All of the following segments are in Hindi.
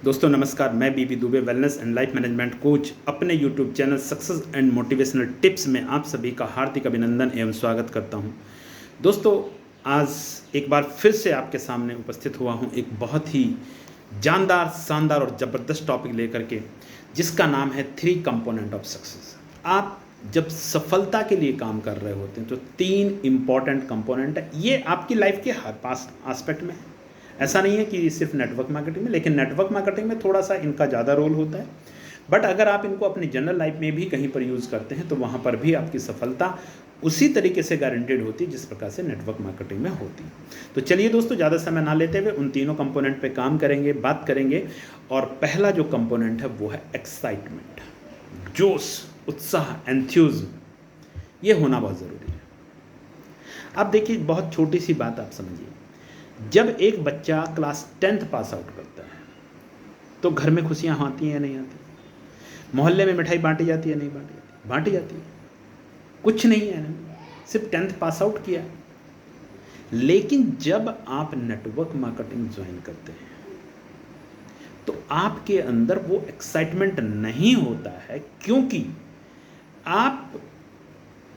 दोस्तों नमस्कार, मैं BB Dubey wellness and life management coach अपने YouTube channel success and motivational tips में आप सभी का हार्दिक अभिनंदन एवं स्वागत करता हूं। दोस्तों आज एक बार फिर से आपके सामने उपस्थित हुआ हूं एक बहुत ही जानदार, शानदार और ज़बरदस्त टॉपिक लेकर के, जिसका नाम है 3 कंपोनेंट ऑफ सक्सेस। आप जब सफलता के लिए काम कर रहे होते हैं तो 3 इम्पॉर्टेंट कंपोनेंट है। ये आपकी लाइफ के हर पास एस्पेक्ट में है। ऐसा नहीं है कि सिर्फ नेटवर्क मार्केटिंग में, लेकिन नेटवर्क मार्केटिंग में थोड़ा सा इनका ज़्यादा रोल होता है। बट अगर आप इनको अपनी जनरल लाइफ में भी कहीं पर यूज़ करते हैं तो वहाँ पर भी आपकी सफलता उसी तरीके से गारंटेड होती है जिस प्रकार से नेटवर्क मार्केटिंग में होती है। तो चलिए दोस्तों, ज़्यादा समय ना लेते हुए उन तीनों कंपोनेंट पे काम करेंगे, बात करेंगे। और पहला जो कंपोनेंट है वो है एक्साइटमेंट, जोश, उत्साह, एंथ्यूज़्म। ये होना बहुत ज़रूरी है। आप देखिए, बहुत छोटी सी बात आप समझिए। जब एक बच्चा क्लास 10th पास आउट करता है तो घर में खुशियाँ आती हैं या नहीं आती? मोहल्ले में मिठाई बांटी जाती है नहीं बांटी जाती? बांटी जाती है। कुछ नहीं है ना, सिर्फ 10th पास आउट किया है। लेकिन जब आप नेटवर्क मार्केटिंग ज्वाइन करते हैं तो आपके अंदर वो एक्साइटमेंट नहीं होता है, क्योंकि आप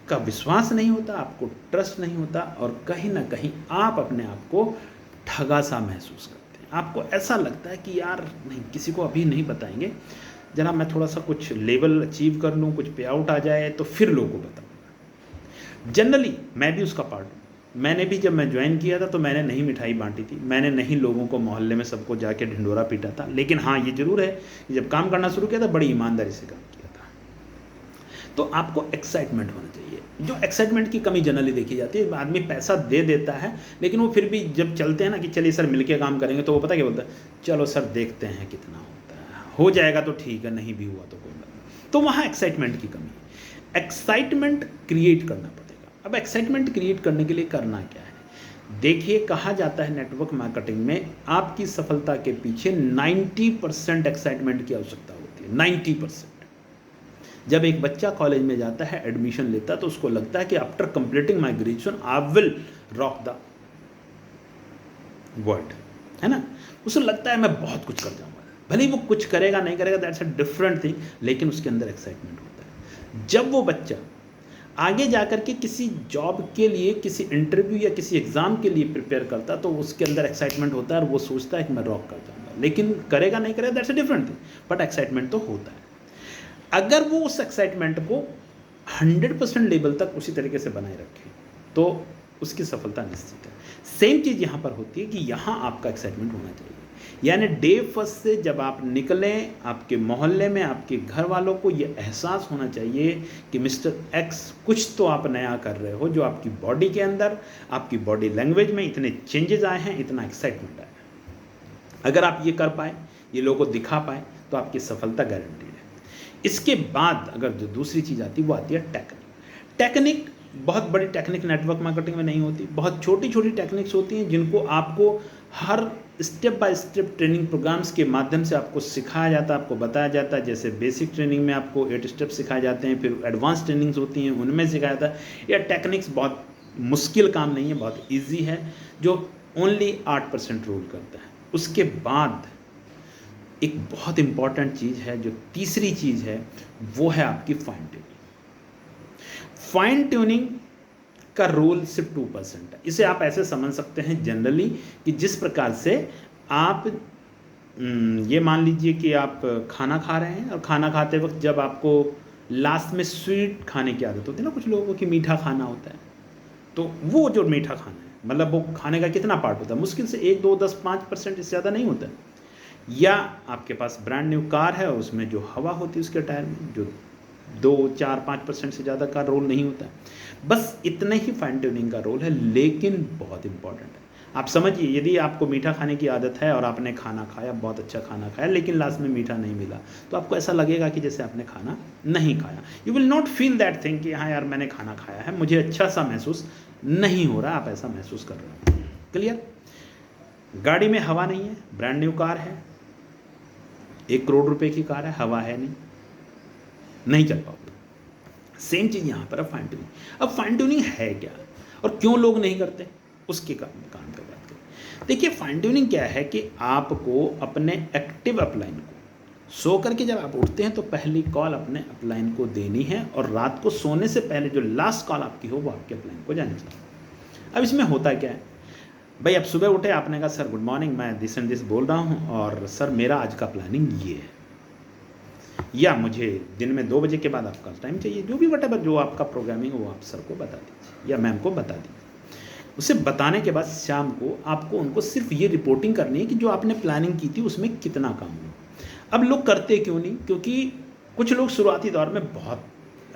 का विश्वास नहीं होता, आपको ट्रस्ट नहीं होता, और कहीं ना कहीं आप अपने आप को ठगा सा महसूस करते हैं। आपको ऐसा लगता है कि यार नहीं, किसी को अभी नहीं बताएंगे, जरा मैं थोड़ा सा कुछ लेवल अचीव कर लूँ, कुछ पे आउट आ जाए तो फिर लोगों को बताऊँगा। जनरली मैं भी उसका पार्ट हूँ। मैंने भी, जब मैं ज्वाइन किया था तो मैंने नहीं मिठाई बांटी थी, मैंने नहीं लोगों को मोहल्ले में सबको जाके ढिंडोरा पीटा था। लेकिन हाँ, ये जरूर है कि जब काम करना शुरू किया था बड़ी ईमानदारी से काम किया था। तो आपको एक्साइटमेंट होना चाहिए। जो एक्साइटमेंट की कमी जनरली देखी जाती है, आदमी पैसा दे देता है लेकिन वो फिर भी जब चलते हैं ना कि चलिए सर मिलके काम करेंगे, तो वो पता क्या बोलता है, चलो सर देखते हैं कितना होता है, हो जाएगा तो ठीक है, नहीं भी हुआ तो कोई बात नहीं। तो वहाँ एक्साइटमेंट की कमी है। एक्साइटमेंट क्रिएट करना पड़ेगा। अब एक्साइटमेंट क्रिएट करने के लिए करना क्या है? देखिए, कहा जाता है नेटवर्क मार्केटिंग में आपकी सफलता के पीछे 90% एक्साइटमेंट की आवश्यकता होती है। 90%। जब एक बच्चा कॉलेज में जाता है, एडमिशन लेता है, तो उसको लगता है कि after completing my graduation I will rock the world, है ना। उसे लगता है मैं बहुत कुछ कर जाऊंगा। भले ही वो कुछ करेगा नहीं करेगा, दैट्स अ डिफरेंट थिंग, लेकिन उसके अंदर एक्साइटमेंट होता है। जब वो बच्चा आगे जाकर के किसी जॉब के लिए, किसी इंटरव्यू या किसी एग्जाम के लिए प्रिपेयर करता है, तो उसके अंदर एक्साइटमेंट होता है और वो सोचता है कि मैं रॉक कर जाऊंगा। लेकिन करेगा नहीं करेगा, that's a different thing, but excitement तो होता है। अगर वो उस एक्साइटमेंट को 100% लेवल तक उसी तरीके से बनाए रखे तो उसकी सफलता निश्चित है। सेम चीज़ यहाँ पर होती है कि यहाँ आपका एक्साइटमेंट होना चाहिए। यानी डे फर्स्ट से जब आप निकलें, आपके मोहल्ले में आपके घर वालों को ये एहसास होना चाहिए कि मिस्टर एक्स कुछ तो आप नया कर रहे हो, जो आपकी बॉडी के अंदर, आपकी बॉडी लैंग्वेज में इतने चेंजेस आए हैं, इतना एक्साइटमेंट आया है। अगर आप ये कर पाए, ये लोगों को दिखा पाए, तो आपकी सफलता गारंटी है। इसके बाद अगर जो दूसरी चीज़ आती है वो आती है टेक्निक। टेक्निक बहुत बड़ी टेक्निक नेटवर्क मार्केटिंग में नहीं होती, बहुत छोटी छोटी टेक्निक्स होती हैं जिनको आपको हर step by step training programmes के माध्यम से आपको सिखाया जाता है, आपको बताया जाता है। जैसे बेसिक ट्रेनिंग में आपको 8 स्टेप सिखाए जाते हैं, फिर एडवांस ट्रेनिंग्स होती हैं, उनमें सिखाया जाता है। यह टेक्निक्स बहुत मुश्किल काम नहीं है, बहुत ईजी है, जो ओनली 8% रोल करता है। उसके बाद एक बहुत इंपॉर्टेंट चीज़ है, जो तीसरी चीज़ है, वो है आपकी फाइन ट्यूनिंग। फाइन ट्यूनिंग का रोल सिर्फ 2% है। इसे आप ऐसे समझ सकते हैं जनरली कि जिस प्रकार से आप ये मान लीजिए कि आप खाना खा रहे हैं, और खाना खाते वक्त जब आपको लास्ट में स्वीट खाने की आदत होती है ना, कुछ लोगों की मीठा खाना होता है, तो वो जो मीठा खाना है, मतलब वो खाने का कितना पार्ट होता है? मुश्किल से 1, 2, 10, 5%, इससे ज़्यादा नहीं होता है। या आपके पास ब्रांड न्यू कार है, उसमें जो हवा होती है उसके टायर में, जो 2, 4, 5% से ज़्यादा का रोल नहीं होता है। बस इतने ही फाइन ट्यूनिंग का रोल है, लेकिन बहुत इंपॉर्टेंट है। आप समझिए, यदि आपको मीठा खाने की आदत है और आपने खाना खाया, बहुत अच्छा खाना खाया, लेकिन लास्ट में मीठा नहीं मिला, तो आपको ऐसा लगेगा कि जैसे आपने खाना नहीं खाया। You will not feel that thing कि हाँ यार मैंने खाना खाया है, मुझे अच्छा सा महसूस नहीं हो रहा। आप ऐसा महसूस कर रहे हो। क्लियर? गाड़ी में हवा नहीं है, ब्रांड न्यू कार है, 1 करोड़ रुपए की कार है, हवा है नहीं चल पाओगे। सेम चीज़ यहाँ पर है फाइन ट्यूनिंग। अब फाइन ट्यूनिंग है क्या और क्यों लोग नहीं करते, उसके कारण पे बात करें। देखिए फाइन ट्यूनिंग क्या है कि आपको अपने एक्टिव अपलाइन को सो करके जब आप उठते हैं तो पहली कॉल अपने अपलाइन को देनी है और रात को सोने से पहले जो लास्ट कॉल आपकी हो वो आपके अपलाइन को जानी चाहिए। अब इसमें होता क्या है भाई, अब सुबह उठे आपने कहा सर गुड मॉर्निंग, मैं दिस एंड दिस बोल रहा हूँ और सर मेरा आज का प्लानिंग ये है, या मुझे दिन में 2 बजे के बाद आपका टाइम चाहिए, जो भी वटेवर जो आपका प्रोग्रामिंग हो वो आप सर को बता दीजिए या मैम को बता दीजिए। उसे बताने के बाद शाम को आपको उनको सिर्फ ये रिपोर्टिंग करनी है कि जो आपने प्लानिंग की थी उसमें कितना काम हुआ। अब लोग करते क्यों नहीं, क्योंकि कुछ लोग शुरुआती दौर में बहुत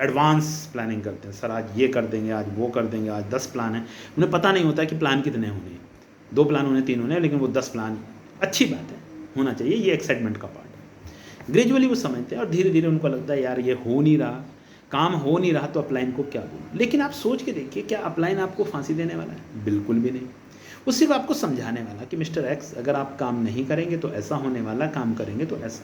एडवांस प्लानिंग करते हैं, सर आज ये कर देंगे, आज वो कर देंगे, आज 10 प्लान है। उन्हें पता नहीं होता कि प्लान कितने होने हैं, 2 प्लान होने 3 होने, लेकिन वो 10 प्लान अच्छी बात है, होना चाहिए, ये एक्साइटमेंट का पार्ट है। ग्रेजुअली वो समझते हैं और धीरे धीरे उनको लगता है यार ये हो नहीं रहा, काम हो नहीं रहा, तो अपलाइन को क्या बोलूं। लेकिन आप सोच के देखिए, क्या अपलाइन आपको फांसी देने वाला है? बिल्कुल भी नहीं। वो सिर्फ आपको समझाने वाला कि मिस्टर एक्स अगर आप काम नहीं करेंगे तो ऐसा होने वाला, काम करेंगे तो ऐसा।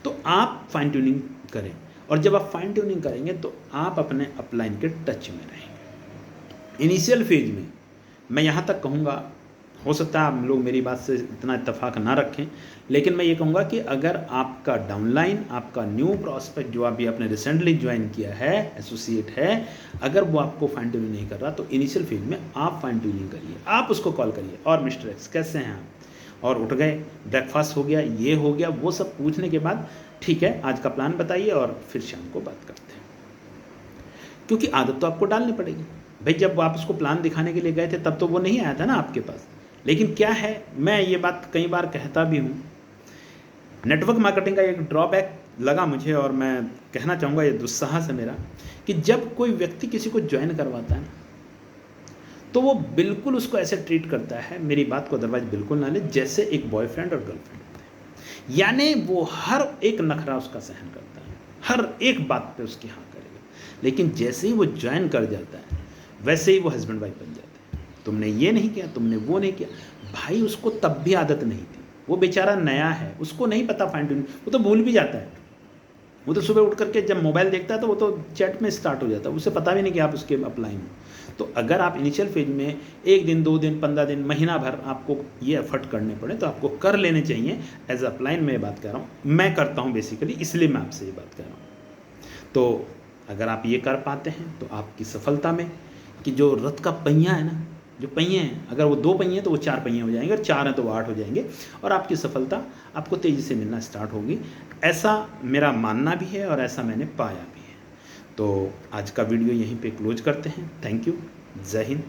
तो आप फाइन ट्यूनिंग करें, और जब आप फाइन ट्यूनिंग करेंगे तो आप अपने अपलाइन के टच में रहेंगे। इनिशियल फेज में मैं यहाँ तक कहूँगा, हो सकता है आप लोग मेरी बात से इतना इत्तेफाक ना रखें, लेकिन मैं ये कहूँगा कि अगर आपका डाउनलाइन, आपका न्यू प्रॉस्पेक्ट जो अभी आपने रिसेंटली ज्वाइन किया है, एसोसिएट है, अगर वो आपको फाइन ट्यूनिंग नहीं कर रहा तो इनिशियल फेज में आप फाइन ट्यूनिंग करिए। आप उसको कॉल करिए, और मिस्टर एक्स कैसे हैं आप, और उठ गए, ब्रेकफास्ट हो गया, ये हो गया, वो सब पूछने के बाद ठीक है आज का प्लान बताइए, और फिर शाम को बात करते हैं। क्योंकि आदत तो आपको डालनी पड़ेगी भाई। जब आप उसको प्लान दिखाने के लिए गए थे तब तो वो नहीं आया था ना आपके पास। लेकिन क्या है, मैं ये बात कई बार कहता भी हूँ, नेटवर्क मार्केटिंग का एक ड्रॉबैक लगा मुझे, और मैं कहना चाहूँगा ये दुस्साहस है मेरा, कि जब कोई व्यक्ति किसी को ज्वाइन करवाता है ना तो वो बिल्कुल उसको ऐसे ट्रीट करता है, मेरी बात को अदरवाइज बिल्कुल ना ले, जैसे एक बॉयफ्रेंड और गर्लफ्रेंड होते हैं। यानी वो हर एक नखरा उसका सहन करता है, हर एक बात पे उसकी हाँ करेगा, लेकिन जैसे ही वो ज्वाइन कर जाता है वैसे ही वो हस्बैंड वाइफ बन जाते हैं। तुमने ये नहीं किया, तुमने वो नहीं किया। भाई उसको तब भी आदत नहीं थी, वो बेचारा नया है, उसको नहीं पता फाइन ट्यूनिंग, वो तो भूल भी जाता है। वो तो सुबह उठ करके जब मोबाइल देखता है तो वो तो चैट में स्टार्ट हो जाता है, उसे पता भी नहीं कि आप उसके अपलाइन हो। तो अगर आप इनिशियल फेज में 1 दिन, 2 दिन, 15 दिन, महीना भर आपको ये एफर्ट करने पड़े तो आपको कर लेने चाहिए। एज अपलाइन में बात कर रहा हूँ, मैं करता हूँ बेसिकली, इसलिए मैं आपसे ये बात कर रहा हूँ। तो अगर आप ये कर पाते हैं तो आपकी सफलता में, कि जो रथ का पहिया है ना, जो पहिए हैं, अगर वो 2 पहिए हैं तो वो 4 पहिए हो जाएंगे, और 4 हैं तो वो 8 हो जाएंगे, और आपकी सफलता आपको तेज़ी से मिलना स्टार्ट होगी। ऐसा मेरा मानना भी है और ऐसा मैंने पाया भी है। तो आज का वीडियो यहीं पे क्लोज करते हैं। Thank you. जय हिंद।